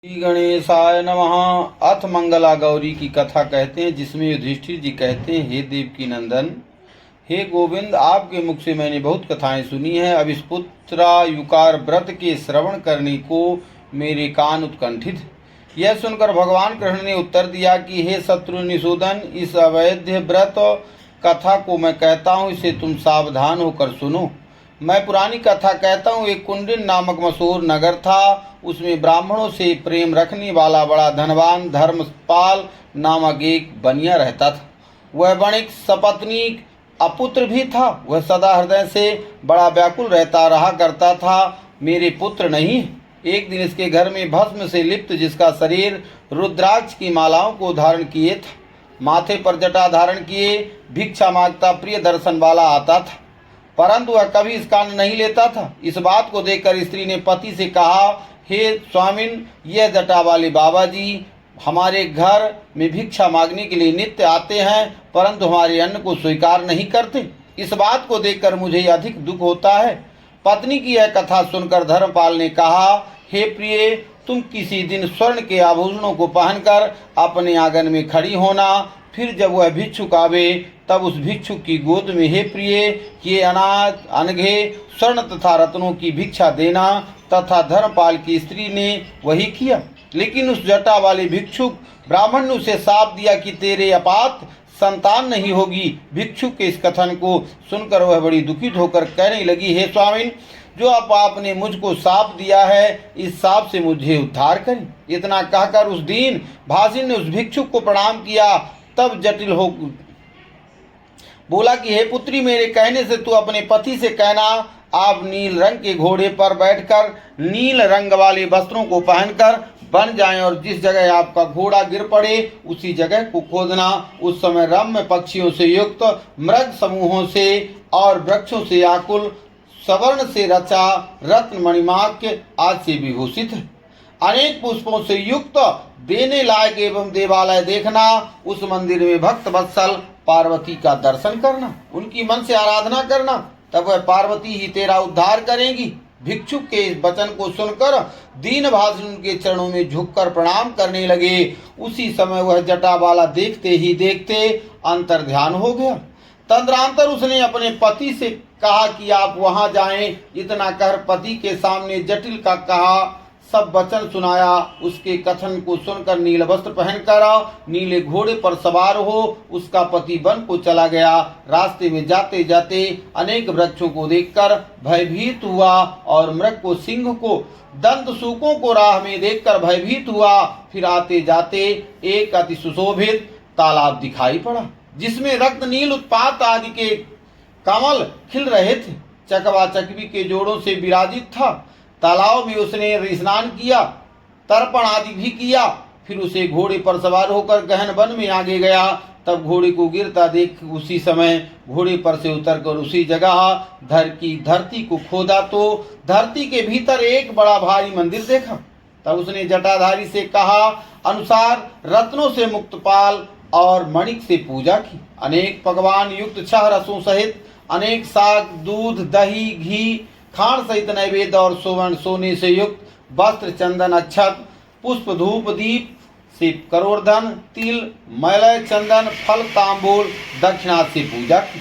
श्री गणेशाय नमः। अथ मंगला गौरी की कथा कहते हैं, जिसमें युधिष्ठिर जी कहते हैं, हे देवकी नंदन, हे गोविंद, आपके मुख से मैंने बहुत कथाएं सुनी हैं। अब इस पुत्रायुकार व्रत के श्रवण करने को मेरे कान उत्कंठित। यह सुनकर भगवान कृष्ण ने उत्तर दिया कि हे शत्रुनिषूदन, इस अवैध व्रत कथा को मैं कहता हूँ, इसे तुम सावधान होकर सुनो। मैं पुरानी कथा कहता हूँ। एक कुंडिन नामक मशहूर नगर था। उसमें ब्राह्मणों से प्रेम रखने वाला बड़ा धनवान धर्मपाल नामक एक बनिया रहता था। वह वणिक सपत्नीक अपुत्र भी था। वह सदा हृदय से बड़ा व्याकुल रहता रहा करता था, मेरे पुत्र नहीं। एक दिन इसके घर में भस्म से लिप्त जिसका शरीर रुद्राक्ष की मालाओं को धारण किए था, माथे पर जटा धारण किए भिक्षा मांगता प्रिय दर्शन वाला आता था, परंतु वह कभी इसका नहीं लेता था। इस बात को देखकर स्त्री ने पति से कहा, हे स्वामिन, यह जटा वाले बाबा जी हमारे घर में भिक्षा मांगने के लिए नित्य आते हैं, परंतु हमारे अन्न को स्वीकार नहीं करते। इस बात को देखकर मुझे अधिक दुख होता है। पत्नी की यह कथा सुनकर धर्मपाल ने कहा, हे प्रिय, तुम किसी दिन स्वर्ण के आभूषणों को पहनकर अपने आंगन में खड़ी होना। फिर जब वह भिक्षुक आवे तब उस भिक्षुक की गोद में, हे प्रिय, ये अनाज अनघे स्वर्ण तथा रत्नों की भिक्षा देना। तथा धर्मपाल की स्त्री ने वही किया। लेकिन उस जटा वाले भिक्षुक ब्राह्मण ने उसे शाप दिया कि तेरे अपात संतान नहीं होगी। भिक्षुक के इस कथन को सुनकर वह बड़ी दुखित होकर कहने लगी, हे स्वामिन, जो अब आपने मुझको शाप दिया है, इस शाप से मुझे उद्धार करें। इतना कहकर उस दीन भाषिन ने उस भिक्षुक को प्रणाम किया। तब जटिल हो बोला कि हे पुत्री, मेरे कहने से तू अपने पति से कहना, आप नील रंग के घोड़े पर बैठकर नील रंग वाले वस्त्रों को पहनकर बन जाएं और जिस जगह आपका घोड़ा गिर पड़े उसी जगह को खोदना। उस समय रम्य पक्षियों से युक्त मृग समूहों से और वृक्षों से आकुल सवर्ण से रचा रत्न मणिमाक्य आज से विभूषित है, अनेक पुष्पों से युक्त देने लायक एवं देवालय देखना। उस मंदिर में भक्त वत्सल पार्वती का दर्शन करना, उनकी मन से आराधना करना, तब वह पार्वती ही तेरा उद्धार करेंगी। भिक्षुक के इस वचन को सुनकर दीन भाषिन के चरणों में झुककर प्रणाम करने लगे। उसी समय वह जटा वाला देखते ही देखते अंतर ध्यान हो गया। तदनंतर उसने अपने पति से कहा कि आप वहां जाएं। इतना कर पति के सामने जटिल का कहा सब वचन सुनाया। उसके कथन को सुनकर नील वस्त्र पहनकर नीले घोड़े पर सवार हो उसका पति वन को चला गया। रास्ते में जाते जाते अनेक वृक्षों को देखकर भयभीत हुआ और मृग को, सिंह को, दंत सूकों को राह में देखकर भयभीत हुआ। फिर आते जाते एक अति सुशोभित तालाब दिखाई पड़ा, जिसमें रक्त नील उत्पात आदि के कमल खिल रहे थे, चकवा चकवी के जोड़ों से विराजित था। तालाब में उसने स्नान किया, तर्पण आदि भी किया। फिर उसे घोड़े पर सवार होकर गहन वन में आगे गया। तब घोड़े को गिरता देख उसी समय घोड़े पर से उतरकर उसी जगह धरती को खोदा तो धरती के भीतर एक बड़ा भारी मंदिर देखा। तब उसने जटाधारी से कहा अनुसार रत्नों से मुक्तपाल और मणिक से पूजा की। अनेक पकवान युक्त 6 रसों सहित अनेक साग, दूध, दही, घी, खाण सहित नैवेद्य और सुवर्ण सोने से युक्त वस्त्र, चंदन, अक्षत, पुष्प, धूप, दीप से करोड़धन, तिल, मैलय, चंदन, फल, तांबूल, दक्षिणा से पूजा की।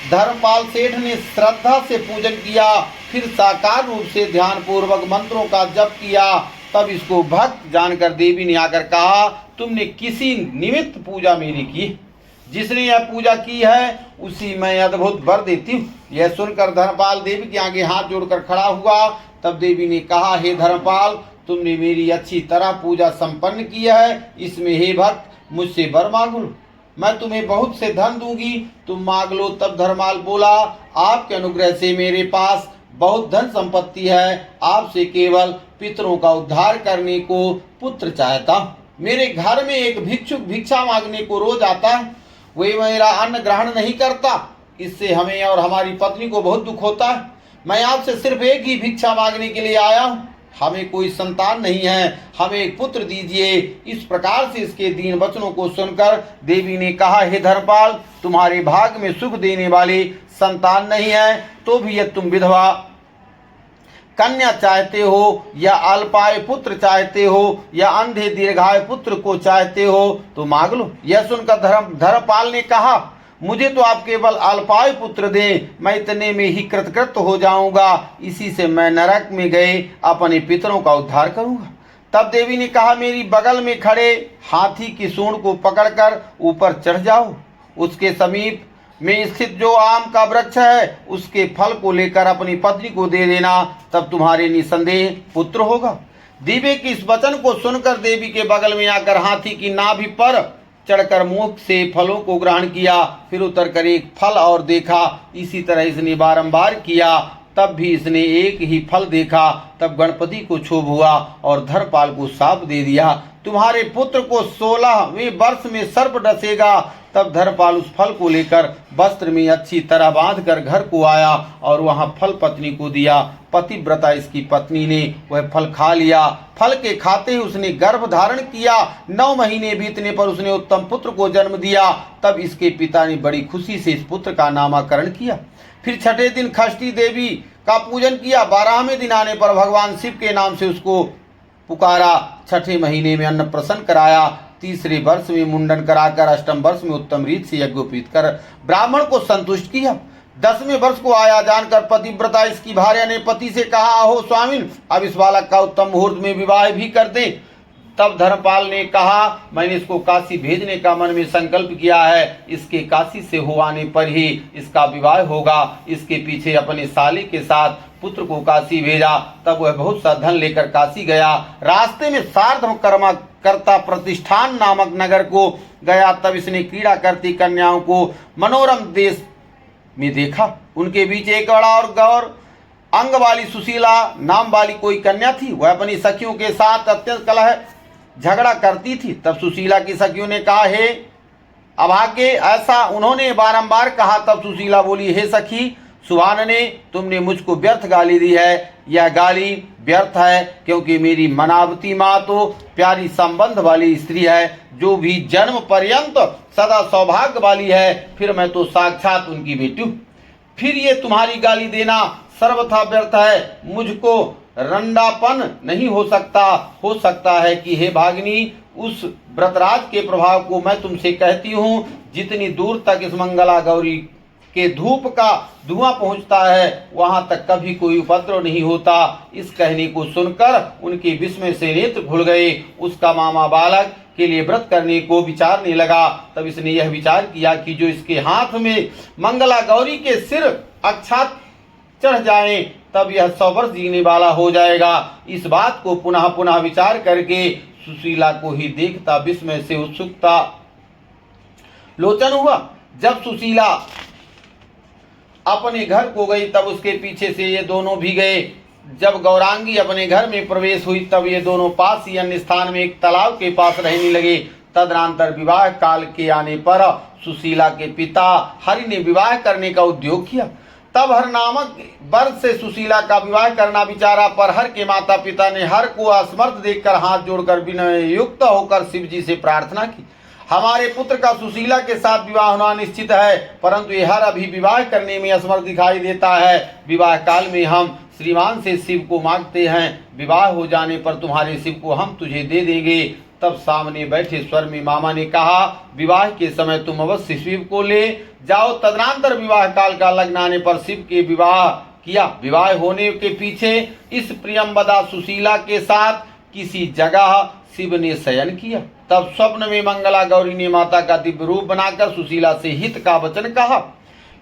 धर्मपाल सेठ ने श्रद्धा से पूजन किया। फिर साकार रूप से ध्यान पूर्वक मंत्रों का जप किया। तब इसको भक्त जानकर देवी ने आकर कहा, तुमने किसी निमित्त पूजा मेरी की, जिसने यह पूजा की है उसी मैं अद्भुत वर देती हूँ। यह सुनकर धर्मपाल देवी के आगे हाथ जोड़कर खड़ा हुआ। तब देवी ने कहा, हे धर्मपाल, तुमने मेरी अच्छी तरह पूजा संपन्न की है। इसमें हे भक्त मुझसे वर मांग लो, मैं तुम्हें बहुत से धन दूंगी, तुम मांग लो। तब धर्मपाल बोला, आपके अनुग्रह से मेरे पास बहुत धन संपत्ति है। आपसे केवल पितरों का उद्धार करने को पुत्र चाहता हूँ। मेरे घर में एक भिक्षुक भिक्षा मांगने को रोज आता है, वही मेरा अन्न ग्रहण नहीं करता। इससे हमें और हमारी पत्नी को बहुत दुख होता है। मैं आपसे सिर्फ एक ही भिक्षा मांगने के लिए आया हूँ। हमें कोई संतान नहीं है, हमें एक पुत्र दीजिए। इस प्रकार से इसके दीन वचनों को सुनकर देवी ने कहा, हे धर्मपाल, तुम्हारे भाग में सुख देने वाले संतान नहीं है, तो भी यह तुम विधवा कन्या चाहते हो या अल्पाय पुत्र चाहते हो या अंधे दीर्घाय पुत्र को चाहते हो तो मांग लो। यह सुनकर धर्मपाल ने कहा, मुझे तो आप केवल अल्पाय पुत्र दें, मैं इतने में ही कृतकृत हो जाऊंगा, इसी से मैं नरक में गए अपने पितरों का उद्धार करूंगा। तब देवी ने कहा, मेरी बगल में खड़े हाथी की सूंड को पकड़कर ऊपर चढ़ जाओ, उसके समीप में स्थित जो आम का वृक्ष है उसके फल को लेकर अपनी पत्नी को दे देना, तब तुम्हारे निसंदेह पुत्र होगा। दिव्य के इस वचन को सुनकर देवी के बगल में आकर हाथी की नाभि पर चढ़कर मुख से फलों को ग्रहण किया, फिर उतरकर एक फल और देखा। इसी तरह इसने बारंबार किया, तब भी इसने एक ही फल देखा। तब गणपति को क्षोभ हुआ और धर्मपाल को शाप दे दिया, तुम्हारे पुत्र को 16वें वर्ष में सर्प डसेगा। तब धर्मपाल उस फल को लेकर वस्त्र में अच्छी तरह बांधकर घर को आया और वहां फल पत्नी को दिया। पतिव्रता इसकी पत्नी ने वह फल खा लिया। फल के खाते ही उसने गर्भ धारण किया। 9 महीने बीतने पर उसने उत्तम पुत्र को जन्म दिया। तब इसके पिता ने बड़ी खुशी से इस पुत्र का नामकरण किया। फिर छठे दिन षष्ठी देवी का पूजन किया। 12वें दिन आने पर भगवान शिव के नाम से उसको पुकारा। छठे महीने में अन्न प्रसन्न कराया। तीसरे वर्ष में मुंडन कराकर 8वें वर्ष में उत्तम रीत से यज्ञोपवीत कर ब्राह्मण को संतुष्ट किया। 10वें वर्ष को आया जानकर पतिव्रता इसकी भार्या ने पति से कहा, अहो स्वामिन, अब इस बालक का उत्तम मुहूर्त में विवाह भी कर दें। तब धर्मपाल ने कहा, मैंने इसको काशी भेजने का मन में संकल्प किया है, इसके काशी से हो आने पर ही इसका विवाह होगा। इसके पीछे अपने साली के साथ पुत्र को काशी भेजा। तब वह बहुत सा धन लेकर काशी गया। रास्ते में सार्धम कर्मा करता प्रतिष्ठान नामक नगर को गया। तब इसने क्रीड़ा करती कन्याओं को मनोरम देश में देखा। उनके बीच एक बड़ा और गौर अंग वाली सुशीला नाम वाली कोई कन्या थी। वह अपनी सखियों के साथ अत्यंत कलह झगड़ा करती थी। तब सुशीला की सखियों ने कहा, हे अभागे, ऐसा उन्होंने बारंबार कहा। तब सुशीला बोली, हे सखी सुहानने, तुमने मुझको व्यर्थ गाली दी है। यह गाली व्यर्थ है, क्योंकि मेरी मनावती माँ तो प्यारी संबंध वाली स्त्री है, जो भी जन्म पर्यंत सदा सौभाग्य वाली है। फिर मैं तो साक्षात उनकी बेटी हूँ। फिर ये तुम्हारी गाली देना सर्वथा व्यर्थ है। मुझको रंडापन नहीं हो सकता है कि हे भागिनी, उस व्रतराज के प्रभाव को मैं तुमसे कहती हूँ, जितनी दूर तक इस मंगला गौरी के धूप का धुआं पहुंचता है वहां तक कभी कोई उपद्रव नहीं होता। इस कहने को सुनकर उनके विस्मय से नेत्र खुल गए। उसका मामा बालक के लिए व्रत करने को विचारने लगा। तब इसने यह विचार किया कि जो इसके हाथ में मंगला गौरी के सिर अक्षत चढ़ जाए, तब यह 100 वर्ष जीने वाला हो जाएगा। इस बात को पुनः पुनः विचार करके सुशीला को ही देखता विस्मय से उत्सुकता लोचन हुआ। जब सुशीला अपने घर को गई, तब उसके पीछे से ये दोनों भी गए। जब गौरांगी अपने घर में प्रवेश हुई, तब ये दोनों पास ही अन्य स्थान में एक तालाब के पास रहने लगे। तदनंतर विवाह काल के आने पर सुशीला के पिता हरि ने विवाह करने का उद्योग किया। तब हर नामक वर से सुशीला का विवाह करना विचारा, पर हर के माता पिता ने हर को असमर्थ देखकर हाथ जोड़कर विनय युक्त होकर शिव जी से प्रार्थना की, हमारे पुत्र का सुशीला के साथ विवाह होना निश्चित है, परंतु ये हर अभी विवाह करने में असमर्थ दिखाई देता है। विवाह काल में हम श्रीमान से शिव को मांगते हैं, विवाह हो जाने पर तुम्हारे शिव को हम तुझे दे देंगे। तब सामने बैठे स्वर में मामा ने कहा, विवाह के समय तुम अवश्य शिव को ले जाओ। तदनंतर विवाह काल का लगन आने पर शिव के विवाह किया। विवाह होने के पीछे इस प्रियंवदा सुशीला के साथ किसी जगह शिव ने शयन किया। तब स्वप्न में मंगला गौरी ने माता का दिव्य रूप बनाकर सुशीला से हित का वचन कहा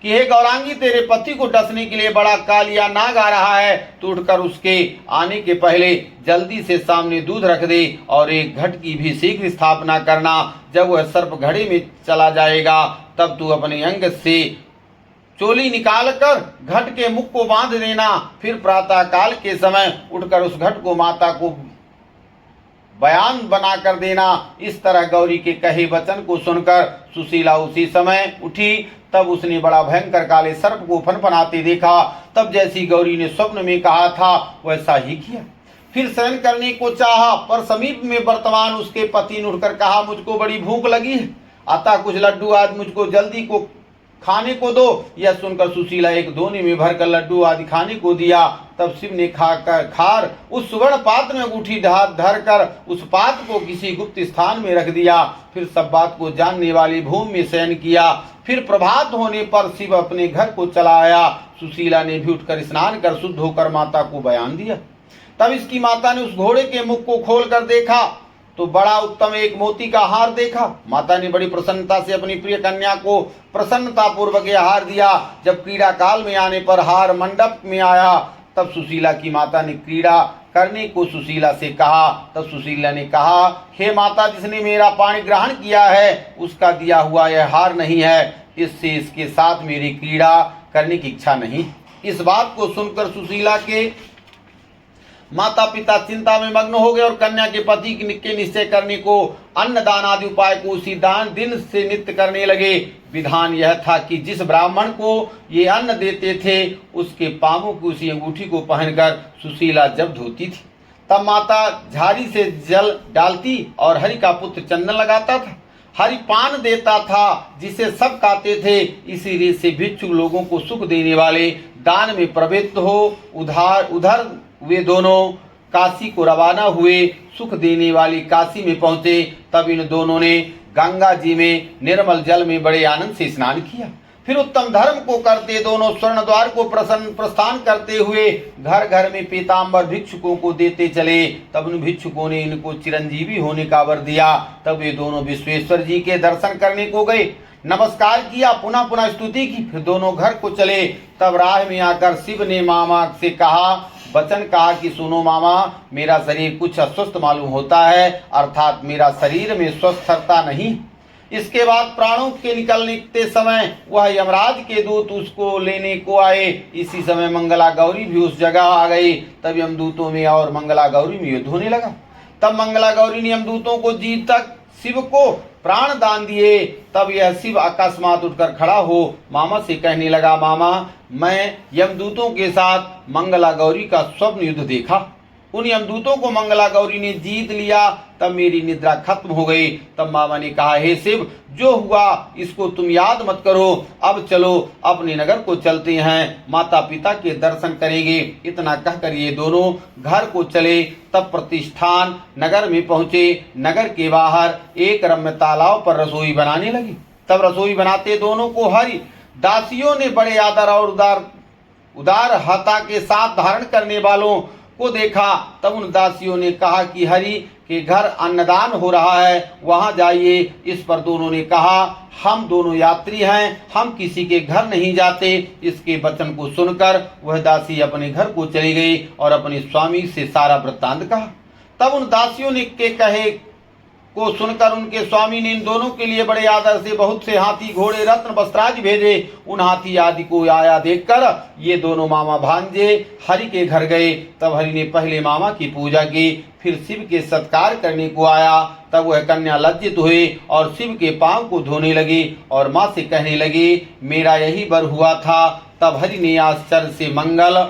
कि हे गौरांगी, तेरे पति को डसने के लिए बड़ा कालिया नाग आ रहा है, तो उठकर उसके आने के पहले जल्दी से सामने दूध रख दे और एक घट की भी शीघ्र स्थापना करना। जब वह सर्प घड़े में चला जाएगा, तब तू अपने अंग से चोली निकालकर घट के मुख को बांध देना। फिर प्रातः काल के समय उठकर उस घट को माता को बयान बना कर देना। इस तरह गौरी के कहे वचन को सुनकर सुशीला उसी समय उठी। तब उसने बड़ा भयंकर काले सर्प को फनफनाते देखा। तब जैसी गौरी ने स्वप्न में कहा था वैसा ही किया। फिर शयन करने को चाहा, पर समीप में वर्तमान उसके पति ने उठकर कहा, मुझको बड़ी भूख लगी है, अतः कुछ लड्डू आज मुझको जल्दी को खाने को दो। यह सुनकर सुशीला एक दोने में भरकर लड्डू आदि खाने को दिया। तब शिव ने खार उस सुवर्ण पात्र में अंगूठी धर कर उस पात्र को किसी गुप्त स्थान में रख दिया। फिर सब बात को जानने वाली भूमि में शयन किया। फिर प्रभात होने पर शिव अपने घर को चला आया। सुशीला ने भी उठकर स्नान कर शुद्ध होकर माता को बयान दिया। तब इसकी माता ने उस घोड़े के मुख को खोलकर देखा तो बड़ा उत्तम एक मोती का हार देखा। माता ने बड़ी प्रसन्नता से अपनी प्रिय कन्या को प्रसन्नता पूर्वक यह हार दिया। जब क्रीड़ा काल में आने पर हार मंडप में आया, तब सुशीला की माता ने क्रीड़ा करने को सुशीला से कहा। तब सुशीला ने कहा, हे माता, जिसने मेरा पाणी ग्रहण किया है उसका दिया हुआ यह हार नहीं है, इससे इसके साथ मेरी क्रीड़ा करने की इच्छा नहीं। इस बात को सुनकर सुशीला के माता पिता चिंता में मग्न हो गए और कन्या के पति के निश्चय करने को अन्न दान आदि उपाय को उसी दिन से नित्य करने लगे। विधान यह था कि जिस ब्राह्मण को ये अन्न देते थे उसके पांवों की उसी अंगूठी को पहनकर सुशीला जब धोती थी, तब माता झाड़ी से जल डालती और हरि का पुत्र चंदन लगाता था। हरि पान देता था जिसे सब खाते थे। इसी रीत से भिक्षुक लोगों को सुख देने वाले दान में प्रवृत्त हो उधर वे दोनों काशी को रवाना हुए। सुख देने वाली काशी में पहुंचे। तब इन दोनों ने गंगा जी में निर्मल जल में बड़े आनंद से स्नान किया। फिर उत्तम धर्म को करते दोनों स्वर्ण द्वार को प्रस्थान करते हुए घर घर में पीताम्बर भिक्षुकों को देते चले। तब उन भिक्षुकों ने इनको चिरंजीवी होने का वर दिया। तब वे दोनों विश्वेश्वर जी के दर्शन करने को गए, नमस्कार किया, पुनः पुनः स्तुति की। फिर दोनों घर को चले। तब राह में आकर शिव ने मामा से वचन कहा कि सुनो मामा, मेरा शरीर कुछ अस्वस्थ मालूम होता है, अर्थात मेरा शरीर में स्वस्थता नहीं। इसके बाद प्राणों के निकलते समय वह यमराज के दूत उसको लेने को आए। इसी समय मंगला गौरी भी उस जगह आ गई। तब यमदूतों में और मंगला गौरी में युद्ध होने लगा। तब मंगला गौरी ने यमदूतों को जीत तक शिव को प्राण दान दिए। तब यह शिव अकस्मात उठकर खड़ा हो मामा से कहने लगा, मामा, मैं यमदूतों के साथ मंगला गौरी का स्वप्न युद्ध देखा। उन यमदूतों को मंगला गौरी ने जीत लिया। तब मेरी निद्रा खत्म हो गई। तब मामा ने कहा, हे शिव, जो हुआ इसको तुम याद मत करो, अब चलो अपने नगर को चलते हैं, माता पिता के दर्शन करेंगे। इतना कहकर ये दोनों घर को चले। तब प्रतिष्ठान नगर में पहुंचे। नगर के बाहर एक रम्य तालाब पर रसोई बनाने लगी। तब रसोई बनाते दोनों को हरि दासियों ने बड़े आदर और उदार हता के साथ धारण करने वालों को देखा। तब उन दासियों ने कहा कि हरि के घर अन्नदान हो रहा है, वहां जाइए। इस पर दोनों ने कहा, हम दोनों यात्री हैं, हम किसी के घर नहीं जाते। इसके वचन को सुनकर वह दासी अपने घर को चली गई और अपने स्वामी से सारा वृत्तांत कहा। तब उन दासियों ने के कहे को सुनकर उनके स्वामी ने इन दोनों के लिए बड़े आदर से बहुत से हाथी, घोड़े, रत्न, वस्त्रादि भेजे। उन हाथी आदि को आया देखकर ये दोनों मामा भांजे हरि के घर गए। तब हरि ने पहले मामा की पूजा की, फिर शिव के सत्कार करने को आया। तब वह कन्या लज्जित हुई और शिव के पांव को धोने लगी और माँ से कहने लगी, मेरा यही वर हुआ था। तब हरि ने आश्चर्य से मंगल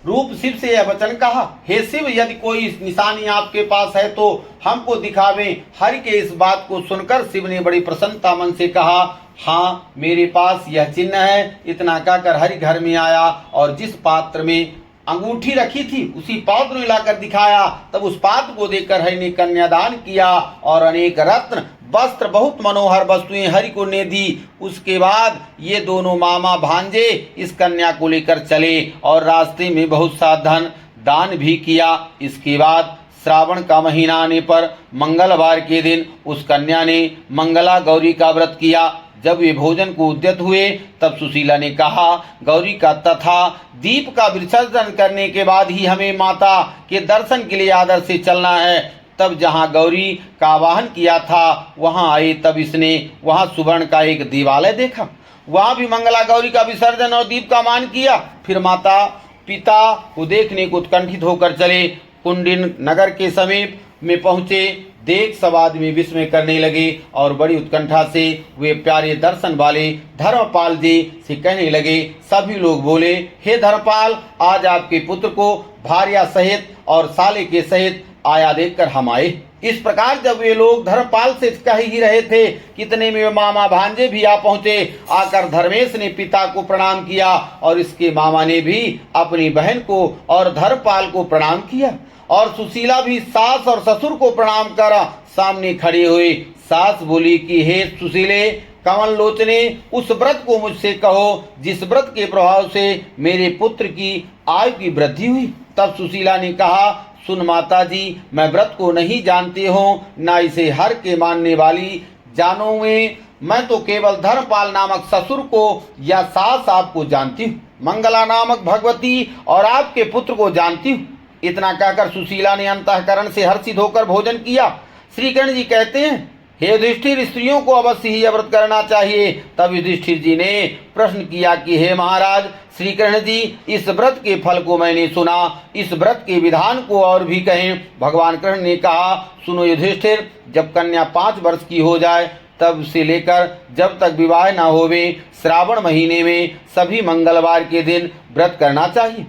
रूप शिव से यह वचन कहा, हे शिव, यदि कोई निशानी आपके पास है तो हमको दिखावें। हरि के इस बात को सुनकर शिव ने बड़ी प्रसन्नता मन से कहा, हाँ, मेरे पास यह चिन्ह है। इतना कहकर हरि घर में आया और जिस पात्र में अंगूठी रखी थी उसी पात्र में लाकर दिखाया। तब उस पात्र को देखकर हरि ने कन्यादान किया और अनेक रत्न, वस्त्र, बहुत मनोहर वस्तुएं हरि को ने दी। उसके बाद ये दोनों मामा भांजे इस कन्या को लेकर चले और रास्ते में बहुत सा धन दान भी किया। इसके बाद श्रावण का महीना आने पर मंगलवार के दिन उस कन्या ने मंगला गौरी का व्रत किया। जब वे भोजन को उद्यत हुए तब सुशीला ने कहा, गौरी का तथा दीप का विसर्जन करने के बाद ही हमें माता के दर्शन के लिए आदर से चलना है। तब जहाँ गौरी का आवाहन किया था वहाँ आए। तब इसने वहाँ सुवर्ण का एक देवालय देखा। वहाँ भी मंगला गौरी का विसर्जन और दीप का मान किया। फिर माता पिता को देखने को उत्कंठित होकर चले। कुंडिन नगर के समीप में पहुँचे। देख सब आदमी विस्मय करने लगे और बड़ी उत्कंठा से वे प्यारे दर्शन वाले धर्मपाल जी से कहने लगे। सभी लोग बोले, हे धर्मपाल, आज आपके पुत्र को भार्या सहित और साले के सहित आया देखकर हम आए। इस प्रकार जब वे लोग धर्मपाल से कह ही रहे थे, कितने में मामा भांजे भी आ पहुंचे। आकर धर्मेश ने पिता को प्रणाम किया और इसके मामा ने भी अपनी बहन को और धर्मपाल को प्रणाम किया और सुशीला भी सास और ससुर को प्रणाम कर सामने खड़ी हुई। सास बोली कि हे सुशीले, कमल लोचने, उस व्रत को मुझसे कहो जिस व्रत के प्रभाव से मेरे पुत्र की आयु की वृद्धि हुई। तब सुशीला ने कहा, सुन माता जी, मैं व्रत को नहीं जानती हूँ, न इसे हर के मानने वाली जानों में। मैं तो केवल धर्मपाल नामक ससुर को या सास आपको जानती हूँ, मंगला नामक भगवती और आपके पुत्र को जानती हूँ। इतना कहकर सुशीला ने अंतःकरण से हर्षित होकर भोजन किया। श्री कृष्ण जी कहते हैं, हे युधिष्ठिर, स्त्रियों को अवश्य ही व्रत करना चाहिए। तब युधिष्ठिर जी ने प्रश्न किया कि हे महाराज श्री कृष्ण जी, इस व्रत के फल को मैंने सुना, इस व्रत के विधान को और भी कहें। भगवान कृष्ण ने कहा, सुनो युधिष्ठिर, जब कन्या 5 वर्ष की हो जाए तब से लेकर जब तक विवाह न होवे, श्रावण महीने में सभी मंगलवार के दिन व्रत करना चाहिए।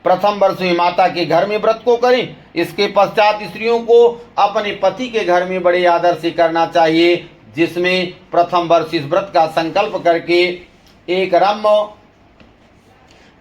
प्रथम वर्ष में माता के घर में व्रत को करें। इसके पश्चात स्त्रियों को अपने पति के घर में बड़े आदर से करना चाहिए, जिसमें प्रथम वर्ष इस व्रत का संकल्प करके एक रम्य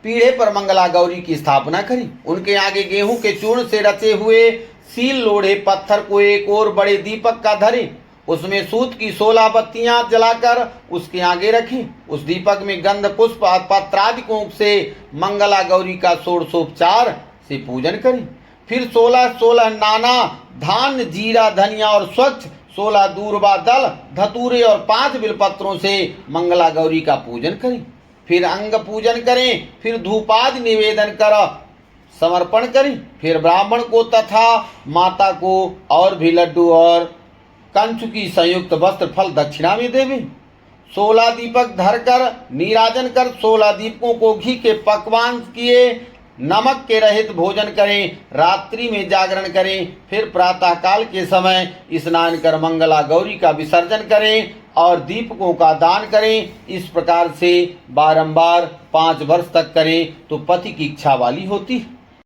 पीढ़े पर मंगला गौरी की स्थापना करें। उनके आगे गेहूं के चूर्ण से रचे हुए सील लोढ़े पत्थर को एक और बड़े दीपक का धरें, उसमें सूत की 16 बत्तियां जलाकर उसके आगे रखें। उस दीपक में गंध पुष्प पत्रादिकों से मंगला गौरी का षोडशोपचार से पूजन करें। फिर 16 नाना धान, जीरा, धनिया और स्वच्छ 16 दूर्वा दल, धतूरे और 5 बिलपत्रों से मंगला गौरी का पूजन करें। फिर अंग पूजन करें। फिर धूपादि निवेदन कर समर्पण करें। फिर ब्राह्मण को तथा माता को और भी लड्डू और कंचु की संयुक्त वस्त्र फल दक्षिणा में देवे। 16 दीपक धरकर नीराजन कर 16 दीपकों को घी के पकवान किए नमक के रहित भोजन करें। रात्रि में जागरण करें। फिर प्रातः काल के समय स्नान कर मंगला गौरी का विसर्जन करें और दीपकों का दान करें। इस प्रकार से बारंबार 5 वर्ष तक करें तो पति की इच्छा वाली होती है।